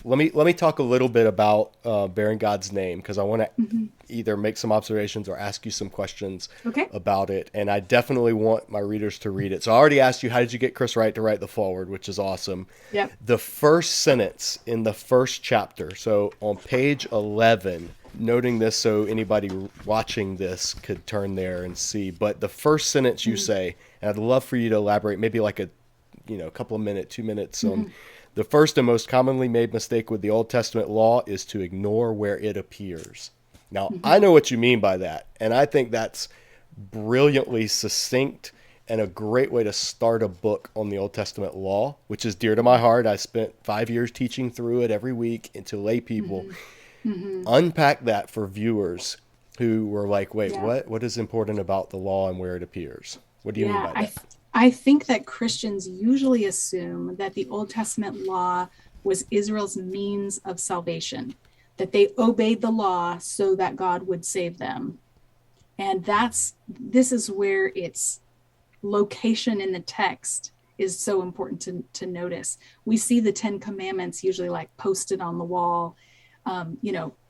let me talk a little bit about bearing God's name, because I want to Hmm. either make some observations or ask you some questions Okay. about it. And I definitely want my readers to read it. So I already asked you, how did you get Chris Wright to write the foreword, which is awesome. Yep. The first sentence in the first chapter, so on page 11, noting this so anybody watching this could turn there and see. But the first sentence you say, and I'd love for you to elaborate, maybe like a couple of minutes, 2 minutes on Hmm. the first and most commonly made mistake with the Old Testament law is to ignore where it appears. Now, I Hmm. know what you mean by that, and I think that's brilliantly succinct and a great way to start a book on the Old Testament law, which is dear to my heart. I spent 5 years teaching through it every week into lay people. Hmm. Hmm. Unpack that for viewers who were like, wait, Yeah. what is important about the law and where it appears? What do you mean Yeah. by I that? th- I think that Christians usually assume that the Old Testament law was Israel's means of salvation, that they obeyed the law so that God would save them. And this is where its location in the text is so important to notice. We see the Ten Commandments usually like posted on the wall,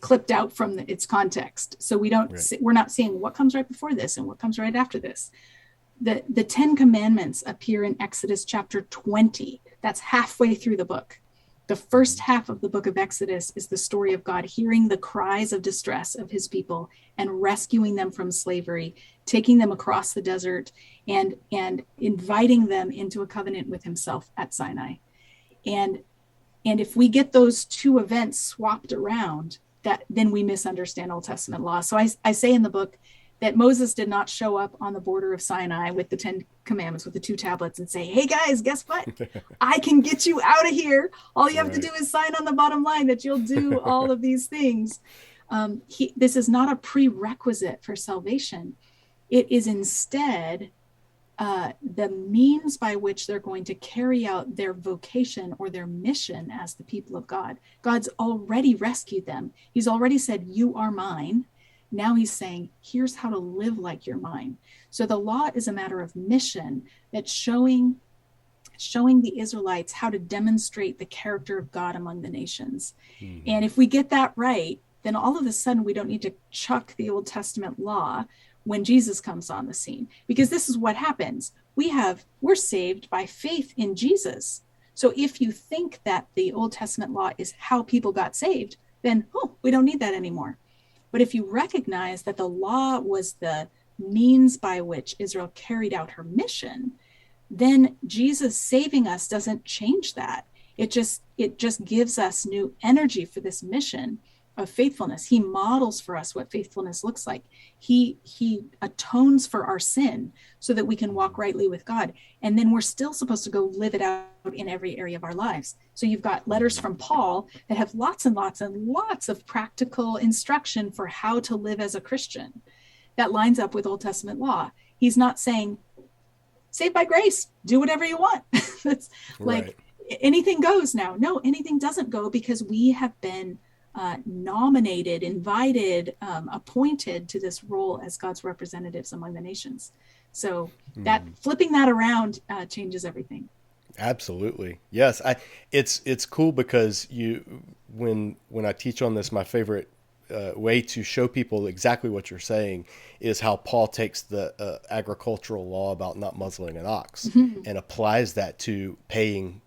clipped out from its context. So Right. we're not seeing what comes right before this and what comes right after this. The Ten Commandments appear in Exodus chapter 20. That's halfway through the book. The first half of the book of Exodus is the story of God hearing the cries of distress of his people and rescuing them from slavery, taking them across the desert, and inviting them into a covenant with himself at Sinai. And and if we get those two events swapped around, that then we misunderstand Old Testament law. So I say in the book that Moses did not show up on the border of Sinai with the Ten Commandments, with the two tablets, and say, hey guys, guess what? I can get you out of here. All you have to Right. do is sign on the bottom line that you'll do all of these things. This is not a prerequisite for salvation. It is instead the means by which they're going to carry out their vocation or their mission as the people of God. God's already rescued them. He's already said, you are mine. Now he's saying, here's how to live like you're mine. So the law is a matter of mission that's showing the Israelites how to demonstrate the character of God among the nations. Mm-hmm. And if we get that right, then all of a sudden we don't need to chuck the Old Testament law when Jesus comes on the scene, because this is what happens. We're saved by faith in Jesus. So if you think that the Old Testament law is how people got saved, then we don't need that anymore. But if you recognize that the law was the means by which Israel carried out her mission, then Jesus saving us doesn't change that. It just gives us new energy for this mission of faithfulness. He models for us what faithfulness looks like. He atones for our sin so that we can walk rightly with God. And then we're still supposed to go live it out in every area of our lives. So you've got letters from Paul that have lots and lots and lots of practical instruction for how to live as a Christian that lines up with Old Testament law. He's not saying saved by grace, do whatever you want. That's Right. like anything goes now. No, anything doesn't go, because we have been nominated, invited, appointed to this role as God's representatives among the nations. So that flipping that around changes everything. Absolutely. Yes. It's cool because when I teach on this, my favorite way to show people exactly what you're saying is how Paul takes the agricultural law about not muzzling an ox Mhm. and applies that to paying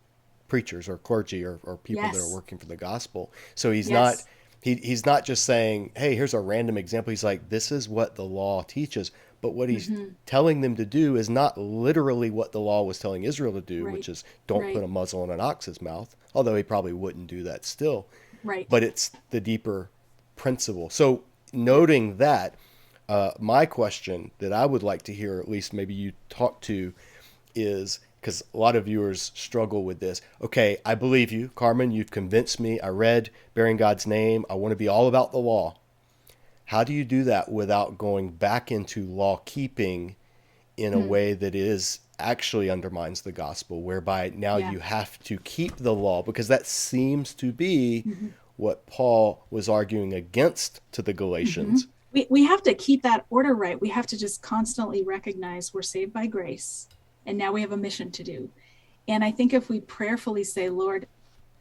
preachers or clergy or people that are Yes. working for the gospel. So he's not Yes. he's not just saying, "Hey, here's a random example." He's like, "This is what the law teaches." But what he's Hmm. telling them to do is not literally what the law was telling Israel to do, Right. which is don't put Right. a muzzle in an ox's mouth, although he probably wouldn't do that still. Right. But it's the deeper principle. So, Yep. noting that, my question that I would like to hear, at least maybe you talk to, is because a lot of viewers struggle with this. Okay, I believe you, Carmen. You've convinced me. I read Bearing God's Name. I want to be all about the law. How do you do that without going back into law keeping in a Hmm. way that is actually undermines the gospel, whereby now Yeah. you have to keep the law? Because that seems to be Hmm. what Paul was arguing against to the Hmm. Galatians. We have to keep that order right. We have to just constantly recognize we're saved by grace, and now we have a mission to do. And I think if we prayerfully say, Lord,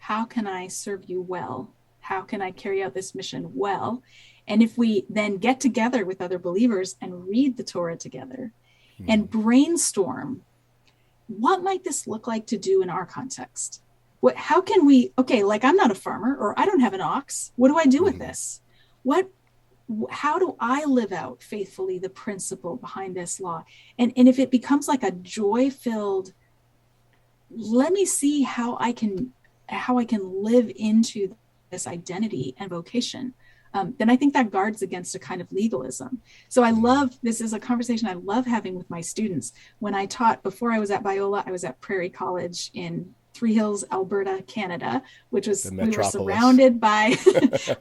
how can I serve you well? How can I carry out this mission well? And if we then get together with other believers and read the Torah together and brainstorm, what might this look like to do in our context? How can we, okay, like I'm not a farmer or I don't have an ox. What do I do with this? How do I live out faithfully the principle behind this law? And if it becomes like a joy-filled, let me see how I can live into this identity and vocation, then I think that guards against a kind of legalism. So this is a conversation I love having with my students. When I taught, before I was at Biola, I was at Prairie College in Three Hills, Alberta, Canada, which was, we were surrounded by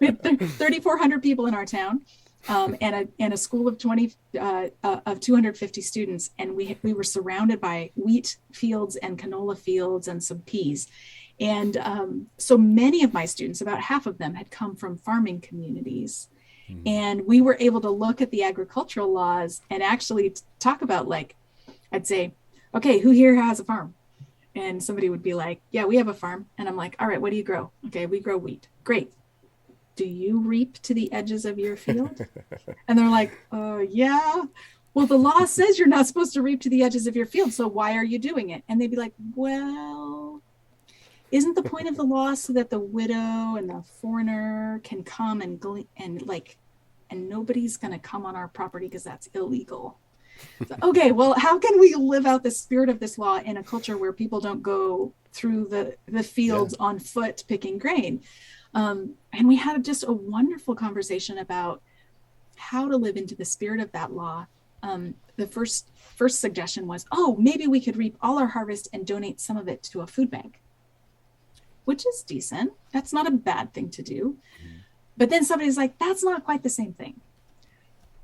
we had 3,400 people in our town, and a school of 250 students. And we were surrounded by wheat fields and canola fields and some peas. And so many of my students, about half of them, had come from farming communities. And we were able to look at the agricultural laws and actually talk about, like, I'd say, okay, who here has a farm? And somebody would be like, yeah, we have a farm. And I'm like, all right, what do you grow? Okay, we grow wheat. Great. Do you reap to the edges of your field? And they're like, yeah. Well, the law says you're not supposed to reap to the edges of your field. So why are you doing it? And they'd be like, well, isn't the point of the law so that the widow and the foreigner can come and nobody's going to come on our property because that's illegal? So, okay, well, how can we live out the spirit of this law in a culture where people don't go through the fields on foot picking grain? And we had just a wonderful conversation about how to live into the spirit of that law. The first suggestion was, maybe we could reap all our harvest and donate some of it to a food bank, which is decent. That's not a bad thing to do. But then somebody's like, that's not quite the same thing.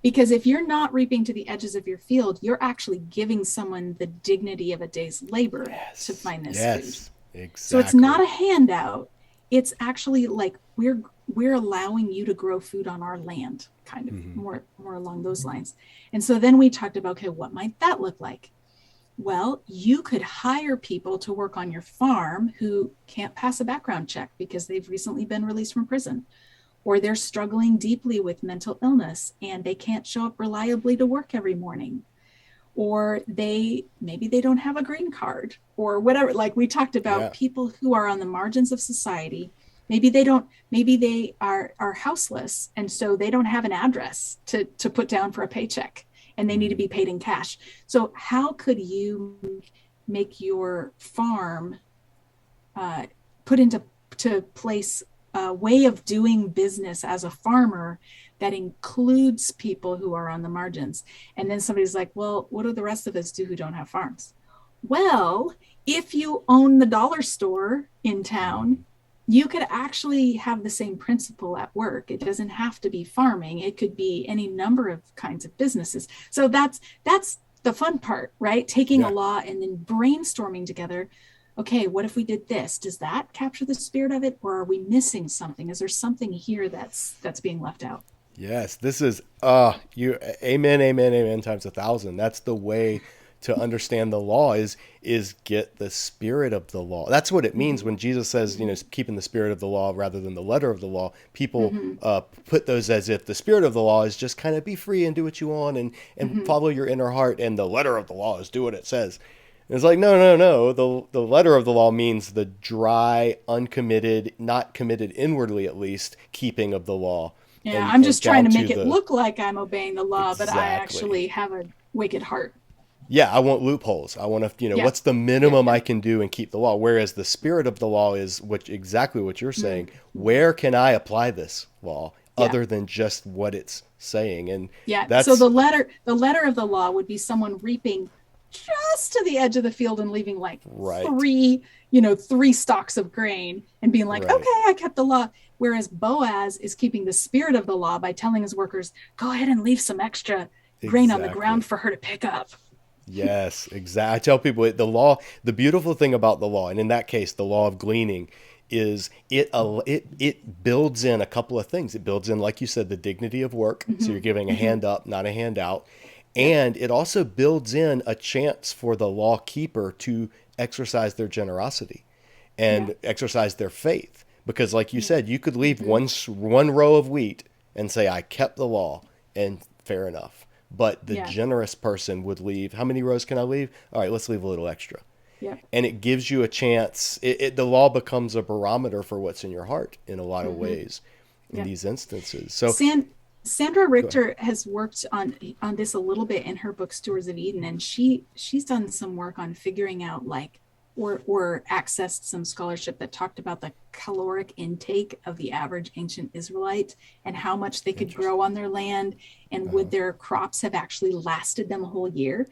Because if you're not reaping to the edges of your field, you're actually giving someone the dignity of a day's labor to find this food. Exactly. So it's not a handout. It's actually like we're allowing you to grow food on our land, kind of more along those lines. And so then we talked about, okay, what might that look like? Well, you could hire people to work on your farm who can't pass a background check because they've recently been released from prison, or they're struggling deeply with mental illness and they can't show up reliably to work every morning, or maybe they don't have a green card or whatever. Like we talked about people who are on the margins of society. Maybe they are houseless, and so they don't have an address to put down for a paycheck, and they need to be paid in cash. So how could you make your farm put into place a way of doing business as a farmer that includes people who are on the margins? And then somebody's like, well, what do the rest of us do who don't have farms? Well, if you own the dollar store in town, you could actually have the same principle at work. It doesn't have to be farming. It could be any number of kinds of businesses. So that's the fun part, right? Taking a law and then brainstorming together. Okay, what if we did this? Does that capture the spirit of it, or are we missing something? Is there something here that's being left out? Yes, this is amen times 1,000. That's the way to understand the law is get the spirit of the law. That's what it means when Jesus says, keeping the spirit of the law rather than the letter of the law. People put those as if the spirit of the law is just kind of be free and do what you want and follow your inner heart, and the letter of the law is do what it says. And it's like, no. The letter of the law means the dry, uncommitted, not committed inwardly at least, keeping of the law. Yeah, I'm just trying to make it look like I'm obeying the law, but I actually have a wicked heart. Yeah, I want loopholes. I want to, what's the minimum I can do and keep the law? Whereas the spirit of the law is exactly what you're saying. Where can I apply this law other than just what it's saying? And so the letter of the law would be someone reaping just to the edge of the field and leaving like three stalks of grain and being like, okay, I kept the law. Whereas Boaz is keeping the spirit of the law by telling his workers, go ahead and leave some extra grain on the ground for her to pick up. Yes, exactly. I tell people the beautiful thing about the law, and in that case, the law of gleaning, is it builds in a couple of things. It builds in, like you said, the dignity of work. So you're giving a hand up, not a handout. And it also builds in a chance for the law keeper to exercise their generosity. Yeah. and exercise their faith. Because, like you Yeah. said, you could leave Mm-hmm. one row of wheat and say, I kept the law, and fair enough. But the Yeah. generous person would leave, how many rows can I leave? All right, let's leave a little extra. Yep. And it gives you a chance. The law becomes a barometer for what's in your heart in a lot of Mm-hmm. ways in Yep. these instances. So, Sandra go ahead. Richter has worked on this a little bit in her book Stewards of Eden, and she's done some work on figuring out like or accessed some scholarship that talked about the caloric intake of the average ancient Israelite and how much they could Interesting. grow on their land and would their crops have actually lasted them a whole year.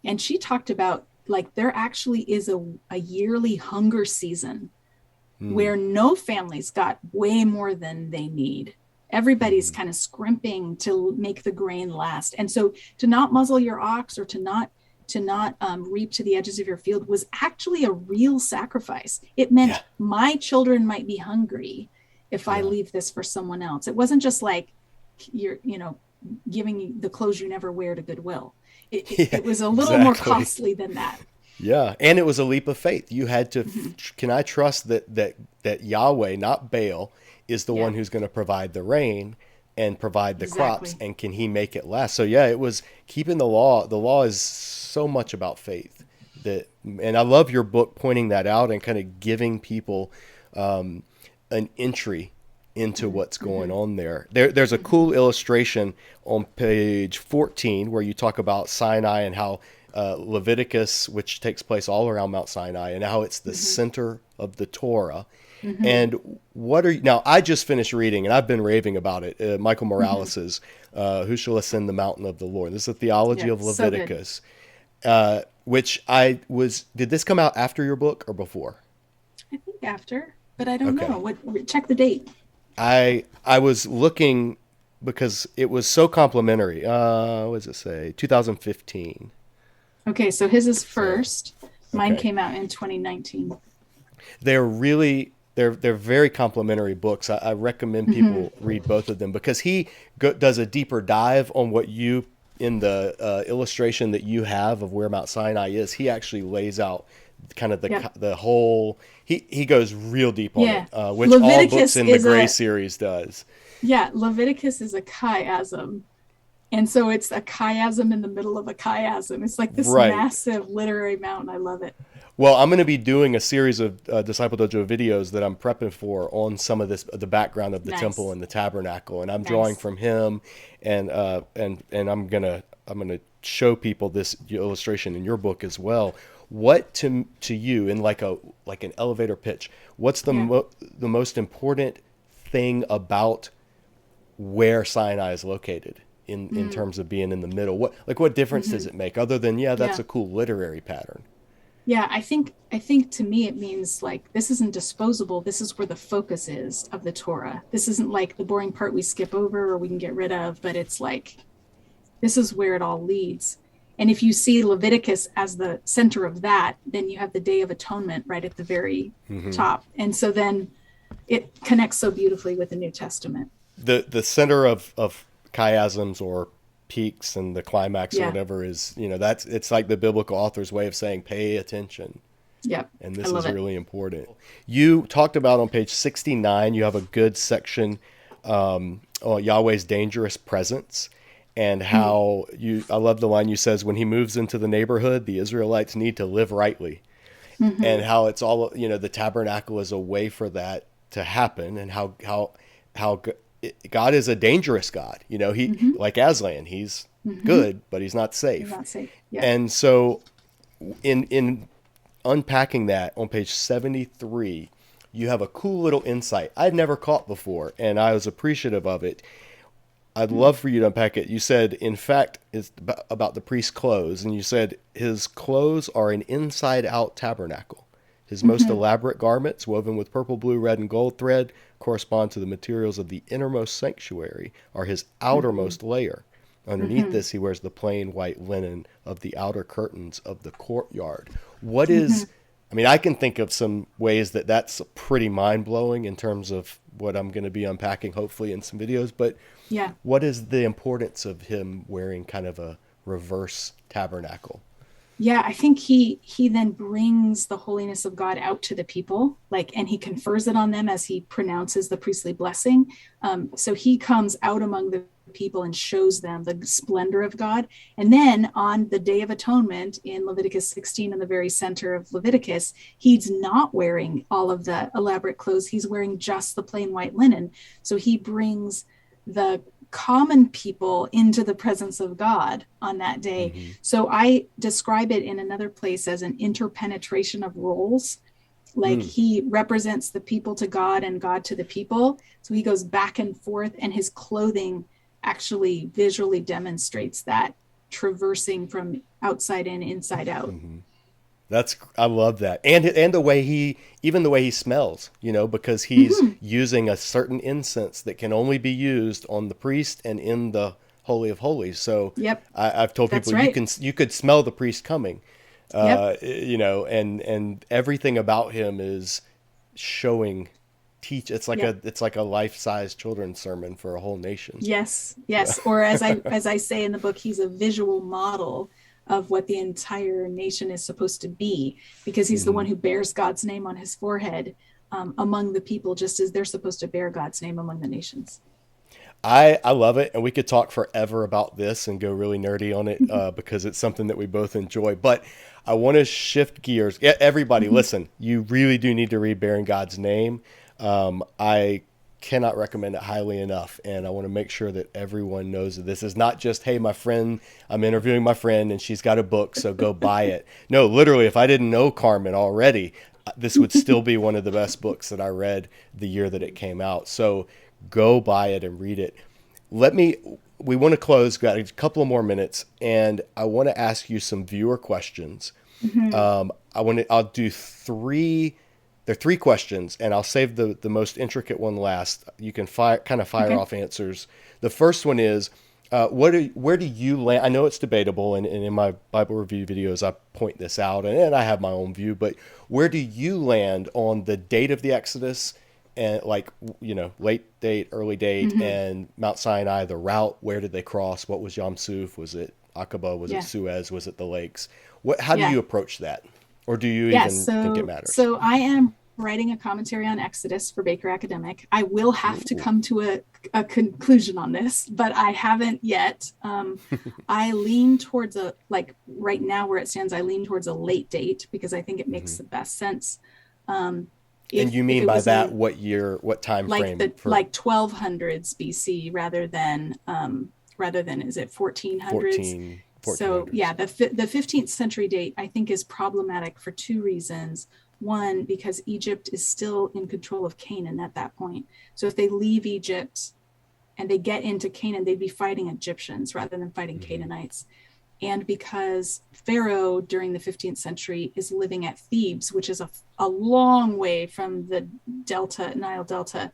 And she talked about like there actually is a yearly hunger season Hmm. where no families got way more than they need. Everybody's kind of scrimping to make the grain last. And so to not muzzle your ox or to not reap to the edges of your field was actually a real sacrifice. It Yeah. meant my children might be hungry if I Yeah. leave this for someone else. It wasn't just like you're, giving the clothes you never wear to Goodwill. It, it, Yeah. it was a little more Exactly. costly than that. Yeah, and it was a leap of faith. You had to. Mm-hmm. Can I trust that Yahweh, not Baal, is the Yeah, one who's going to provide the rain and provide the crops, exactly. and can He make it last? So yeah, it was keeping the law. The law is so much about faith and I love your book pointing that out and kind of giving people an entry into Mm-hmm. what's going Mm-hmm. on there. There's a cool illustration on page 14 where you talk about Sinai and how Leviticus, which takes place all around Mount Sinai, and how it's the Mm-hmm. center of the Torah. Mm-hmm. And what are you now? I just finished reading, and I've been raving about it. Michael Mm-hmm. Morales's "Who Shall Ascend the Mountain of the Lord." This is a theology Yeah, of so good. Leviticus, which I was. Did this come out after your book or before? I think after, but I don't know. Okay, What check the date. I was looking because it was so complimentary. What does it say? 2015. Okay, so his is So first. Mine okay, came out in 2019. they're really they're very complimentary books. I recommend Mm-hmm. people read both of them because does a deeper dive on what you in the illustration that you have of where Mount Sinai is. He actually lays out kind of Yep. the whole. He goes real deep on it, Yeah. which all books Leviticus in the is Gray a series does. Leviticus is a chiasm. And so it's a chiasm in the middle of a chiasm. It's like this Right. massive literary mountain. I love it. Well, I'm going to be doing a series of Disciple Dojo videos that I'm prepping for on some of this, the background of the temple Nice. and the tabernacle, and I'm drawing Nice. from him, and I'm gonna show people this illustration in your book as well. What to you in like an elevator pitch? What's Yeah. the most important thing about where Sinai is located in Mm. terms of being in the middle? What difference does Mm-hmm. it make other than yeah, that's Yeah. a cool literary pattern? Yeah, I think to me it means like this isn't disposable. This is where the focus is of the Torah. This isn't like the boring part we skip over or we can get rid of, but it's like this is where it all leads. And if you see Leviticus as the center of that, then you have the Day of Atonement right at the very top. And so then it connects so beautifully with the New Testament. The center of chiasms or peaks and the climax or Yeah. whatever is that's it's like the biblical author's way of saying pay attention, Yep. and I this love is it. really important. You talked about on page 69 you have a good section on Yahweh's dangerous presence and Mm. how you I love the line you says when he moves into the neighborhood the Israelites need to live rightly, Mm-hmm. and how it's all the tabernacle is a way for that to happen, and how God is a dangerous God. He Mm-hmm. like Aslan, he's Mm-hmm. good, but he's not You're safe. not safe. Yep. And so, in unpacking that on page 73, you have a cool little insight I'd never caught before, and I was appreciative of it. I'd Mm. love for you to unpack it. You said, in fact, it's about the priest's clothes, and you said his clothes are an inside out tabernacle. His most Mm-hmm. elaborate garments, woven with purple, blue, red, and gold thread, correspond to the materials of the innermost sanctuary, are his Mm-hmm. outermost layer. Underneath Mm-hmm. this, he wears the plain white linen of the outer curtains of the courtyard. What Mm-hmm. is, I mean, I can think of some ways that that's pretty mind blowing in terms of what I'm going to be unpacking, hopefully, in some videos, but Yeah. what is the importance of him wearing kind of a reverse tabernacle? Yeah, I think he then brings the holiness of God out to the people, like, and he confers it on them as he pronounces the priestly blessing. So he comes out among the people and shows them the splendor of God. And then on the Day of Atonement in Leviticus 16, in the very center of Leviticus, he's not wearing all of the elaborate clothes. He's wearing just the plain white linen. So he brings the common people into the presence of God on that day. Mm-hmm. So I describe it in another place as an interpenetration of roles. Like Mm. he represents the people to God and God to the people. So he goes back and forth, and his clothing actually visually demonstrates that traversing from outside in, inside out. Mm-hmm. I love that, and the way even the way he smells, because he's Mm-hmm. using a certain incense that can only be used on the priest and in the holy of holies. So Yep, I've told that's people right. you could smell the priest coming, Yep. and everything about him is showing teach. Yep. It's like a life size children's sermon for a whole nation. Yes, So yes. Or as I say in the book, he's a visual model of what the entire nation is supposed to be, because he's the hmm one who bears God's name on his forehead, among the people, just as they're supposed to bear God's name among the nations. I love it, and we could talk forever about this and go really nerdy on it because it's something that we both enjoy. But I want to shift gears. Everybody, Mhm. listen, you really do need to read Bearing God's Name. I cannot recommend it highly enough, and I want to make sure that everyone knows that this is not just, hey, my friend, I'm interviewing my friend and she's got a book, so go buy it. No, literally, if I didn't know Carmen already, this would still be one of the best books that I read the year that it came out. So go buy it and read it. Let me, we want to close, got a couple of more minutes, and I want to ask you some viewer questions. Mhm. I'll do three, there are three questions, and I'll save the most intricate one last. You can kind of fire Okay. off answers. The first one is, where do you land? I know it's debatable, and in my Bible review videos, I point this out, and I have my own view, but where do you land on the date of the Exodus, and like, late date, early date, Mhm. and Mount Sinai, the route, where did they cross? What was Yam Suf? Was it Aqaba? Was it Yeah. Suez? Was it the lakes? How do Yeah. you approach that? Or do you Yes. even think it So, matters? so I am writing a commentary on Exodus for Baker Academic. I will have to Ooh. come to a conclusion on this, but I haven't yet. I lean towards like right now where it stands, I lean towards a late date because I think it makes hmm the best sense. Um, And you if mean it by was that a what year, what time like frame the for like 1200s BC rather than is it 1400s? So yeah, 1400s? the 15th century date I think is problematic for two reasons. One, because Egypt is still in control of Canaan at that point. So if they leave Egypt and they get into Canaan, they'd be fighting Egyptians rather than fighting hmm Canaanites. And because Pharaoh during the 15th century is living at Thebes, which is a long way from the Nile Delta,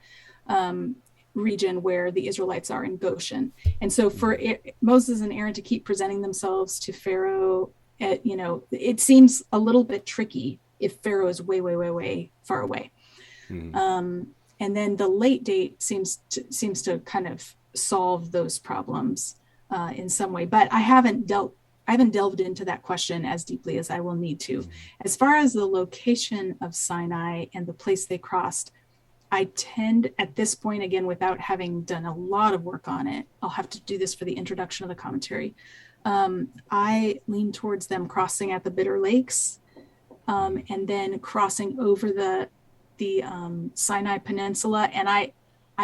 um, region where the Israelites are in Goshen. And so for Moses and Aaron to keep presenting themselves to Pharaoh, it seems a little bit tricky if Pharaoh is way, way, way, way far away. hmm Um, and then the late date seems to kind of solve those problems in some way. But I haven't delved into that question as deeply as I will need to. As far as the location of Sinai and the place they crossed, I tend at this point, again, without having done a lot of work on it, I'll have to do this for the introduction of the commentary. I lean towards them crossing at the Bitter Lakes, and then crossing over the Sinai Peninsula, and I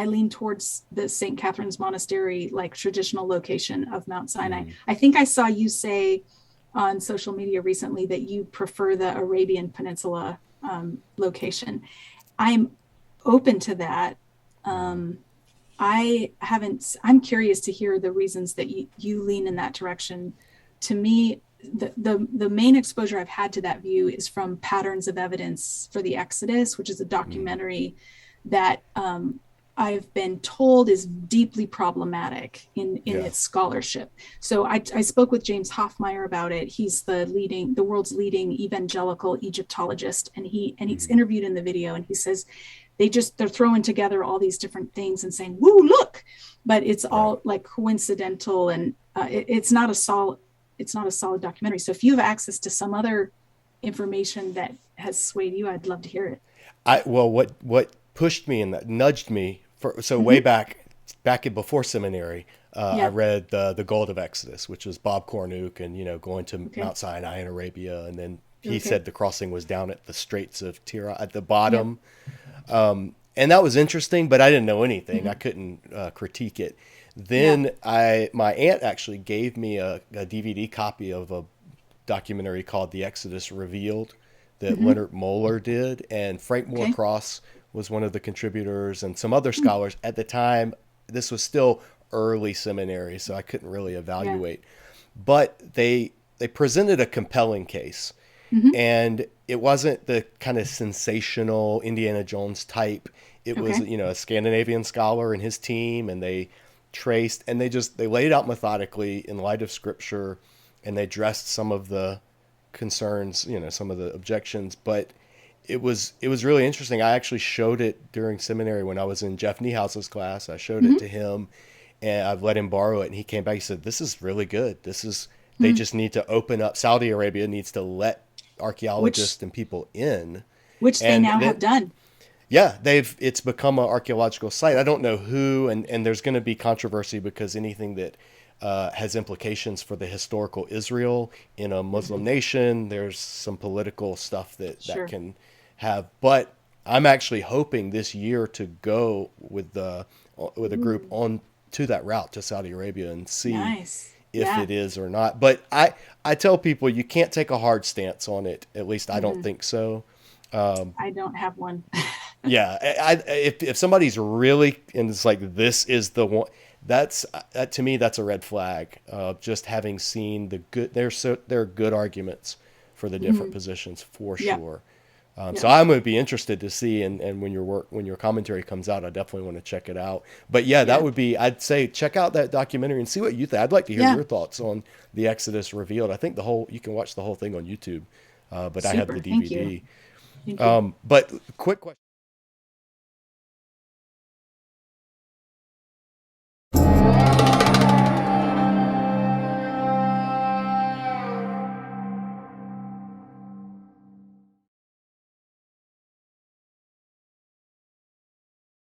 lean towards the St. Catherine's Monastery, like traditional location of Mount Sinai. hmm I think I saw you say on social media recently that you prefer the Arabian Peninsula location. I'm open to that. Um, I'm curious to hear the reasons that you lean in that direction. To me, the main exposure I've had to that view is from Patterns of Evidence for the Exodus, which is a documentary that I've been told is deeply problematic in Yeah. its scholarship. So I spoke with James Hoffmeyer about it. He's the world's leading evangelical Egyptologist, and he's hmm interviewed in the video, and he says they're throwing together all these different things and saying, "Woo, look!" But it's Right. all like coincidental, and it's not a solid. it's not a solid documentary. So if you have access to some other information that has swayed you, I'd love to hear it. What pushed me and that nudged me for, so way Mm-hmm. back in before seminary, I Yeah. read the Gold of Exodus, which was Bob Cornuke, and going to Okay. Mount Sinai in Arabia, and then he Okay. said the crossing was down at the Straits of Tira at the Yep. bottom, and that was interesting, but I didn't know anything. I Mm-hmm. couldn't I it. Yeah. Then my aunt actually gave me a DVD copy of a documentary called The Exodus Revealed that Mm-hmm. Leonard Moeller did, and Frank Okay. Moore-Cross was one of the contributors, and some other Mm. scholars at the time. This was still early seminary, so I couldn't really Yeah. evaluate, but they presented a compelling case, Mm-hmm. and it wasn't the kind of sensational Indiana Jones type. It was, Okay. a Scandinavian scholar and his team, and they traced and they laid out methodically in light of scripture, and they addressed some of the concerns, some of the objections, but it was really interesting. I actually showed it during seminary when I was in Jeff Niehouse's class. I showed it Mm-hmm. to him, and I've let him borrow it, and he came back. He said, "This is really good. They Mm. just need to open up. Saudi Arabia needs to let Which archaeologists and people in." they And now then, have done. yeah, it's become an archaeological site. I don't know who, and there's going to be controversy because anything that has implications for the historical Israel in a Mm-hmm. Muslim nation, there's some political stuff that Sure. can have. But I'm actually hoping this year to go with a group Ooh, on to that route to Saudi Arabia and see nice. if Yeah. it is or not. But I tell people you can't take a hard stance on it. At least I don't Mm-mm. think so. I don't have one. Yeah, if somebody's really and it's like this is the one, that's that to me that's a red flag. Just having seen the good, there are good arguments for the different Mhm. positions for Yeah. sure. Yeah. So I'm going to be interested to see, and when your commentary comes out, I definitely want to check it out. But yeah, that Yeah. would be, I'd say check out that documentary and see what you think. I'd like to hear Yeah. your thoughts on the Exodus Revealed. I think you can watch the whole thing on YouTube, but I have the Super. Thank you. DVD. Thank you. But quick question.